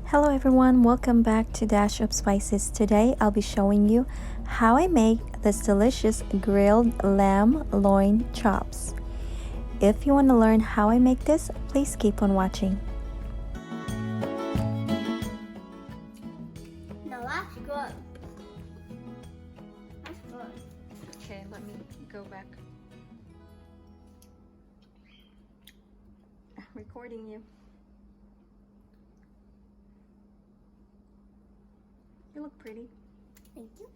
Hello everyone, welcome back to Dash of Spices. Today I'll be showing you how I make this delicious grilled lamb loin chops. If you want to learn how I make this, please keep on watching. No, that's good. That's good. Okay, let me go back. Recording you. You look pretty. Thank you.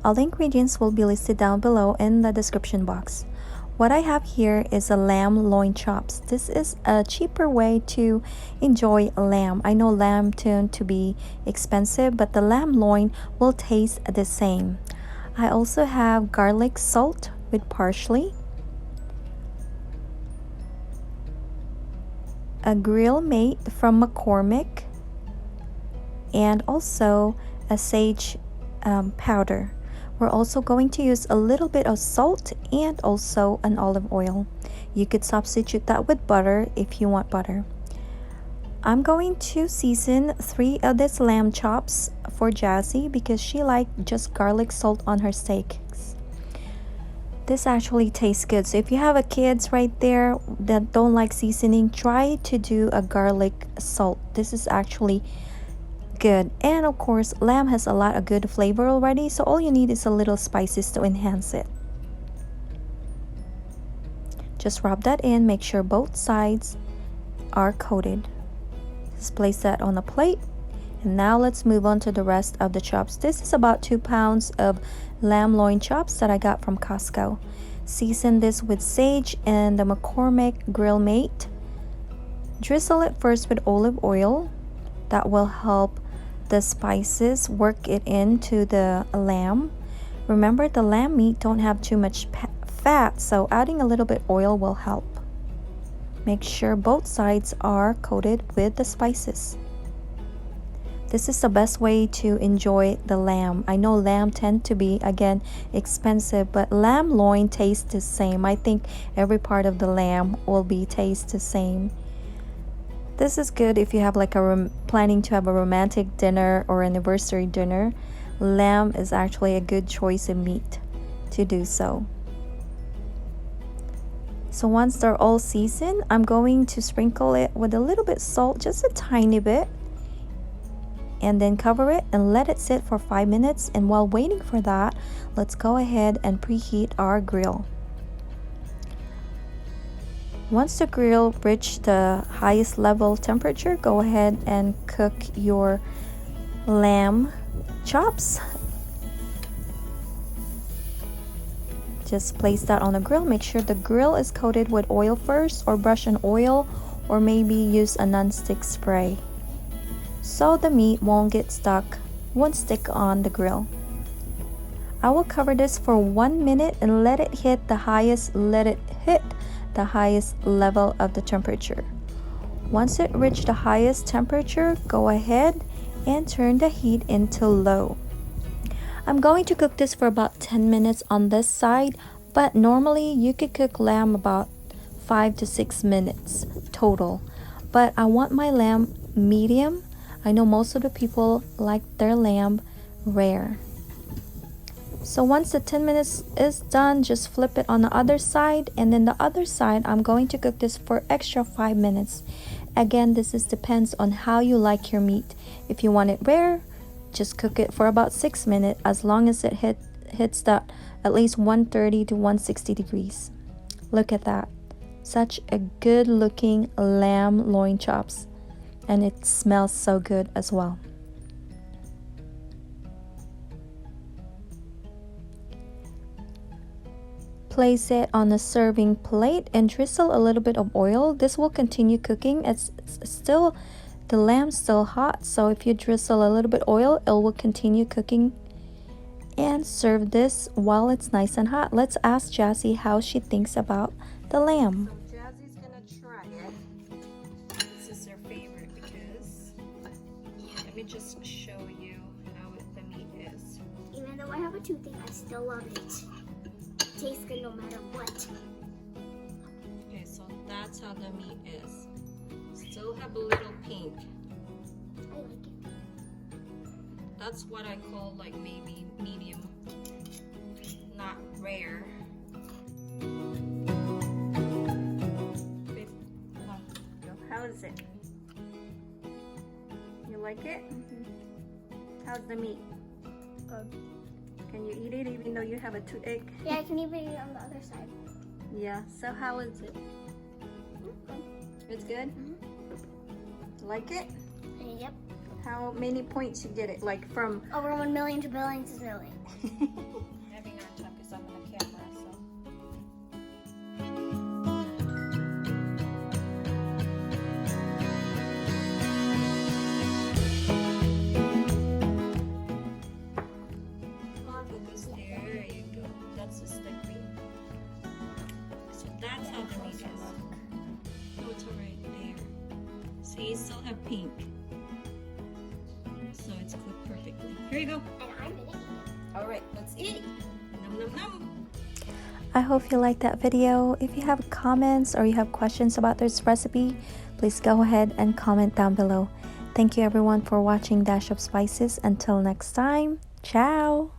All the ingredients will be listed down below in the description box. What I have here is a lamb loin chops. This is a cheaper way to enjoy lamb. I know lamb tend to be expensive, but the lamb loin will taste the same. I also have garlic salt with parsley, a grill mate from McCormick, and also a sage powder. We're also going to use a little bit of salt and also an olive oil. You could substitute that with butter if you want butter. I'm going to season 3 of these lamb chops for Jazzy because she liked just garlic salt on her steaks. This actually tastes good. So if you have a kids right there that don't like seasoning, try to do a garlic salt. This is actually good. And of course, lamb has a lot of good flavor already, so all you need is a little spices to enhance it. Just rub that in, make sure both sides are coated. Just place that on a plate. And now let's move on to the rest of the chops. This is about 2 pounds of lamb loin chops that I got from Costco. Season this with sage and the McCormick Grill mate. Drizzle it first with olive oil. That will help the spices work it into the lamb. Remember, the lamb meat don't have too much fat, so adding a little bit oil will help. Make sure both sides are coated with the spices. This is the best way to enjoy the lamb. I know lamb tend to be, again, expensive, but lamb loin tastes the same. I think every part of the lamb will be taste the same. This is good if you have like planning to have a romantic dinner or anniversary dinner. Lamb is actually a good choice of meat to do so. So once they're all seasoned, I'm going to sprinkle it with a little bit salt, just a tiny bit, and then cover it and let it sit for 5 minutes. And while waiting for that, let's go ahead and preheat our grill. Once the grill reaches the highest level temperature, go ahead and cook your lamb chops. Just place that on the grill. Make sure the grill is coated with oil first, or brush an oil, or maybe use a non-stick spray so the meat won't stick on the grill. I will cover this for 1 minute and let it hit the highest level of the temperature. Once it reaches the highest temperature, go ahead and turn the heat into low. I'm going to cook this for about 10 minutes on this side, but normally you could cook lamb about 5 to 6 minutes total. But I want my lamb medium. I know most of the people like their lamb rare. So once the 10 minutes is done, just flip it on the other side, and then the other side I'm going to cook this for extra 5 minutes. Again, this depends on how you like your meat. If you want it rare, just cook it for about 6 minutes, as long as it hits that at least 130 to 160 degrees. Look at that. Such a good looking lamb loin chops, and it smells so good as well. Place it on a serving plate and drizzle a little bit of oil. This will continue cooking. The lamb's still hot, so if you drizzle a little bit oil, it will continue cooking. and serve this while it's nice and hot. Let's ask Jassy how she thinks about the lamb. So Jazzy's gonna try it. This is her favorite because let me just show you how the meat is. Even though I have a toothache, I still love it. It tastes good no matter what. Okay, so that's how the meat is. Still have a little pink. I like it. That's what I call like maybe medium, not rare. Babe, come on, go. How is it? You like it? How's the meat? Good. Can you eat it even though you have a toothache? Yeah, I can even eat it on the other side. Yeah, so how is it? Good. It's good? Like it? Yep. How many points you get it? Like from Over 1 million to billions is million. having a hard time because I'm on the camera, so. Focus there you go. That's the slippery. So that's how the meat is. Oh, it's alright there. See, you still have pink. So it's cooked perfectly. Here you go. And I'm gonna eat it. Alright, let's eat. Num num num. I hope you liked that video. If you have comments or you have questions about this recipe, please go ahead and comment down below. Thank you everyone for watching Dash of Spices. Until next time, ciao!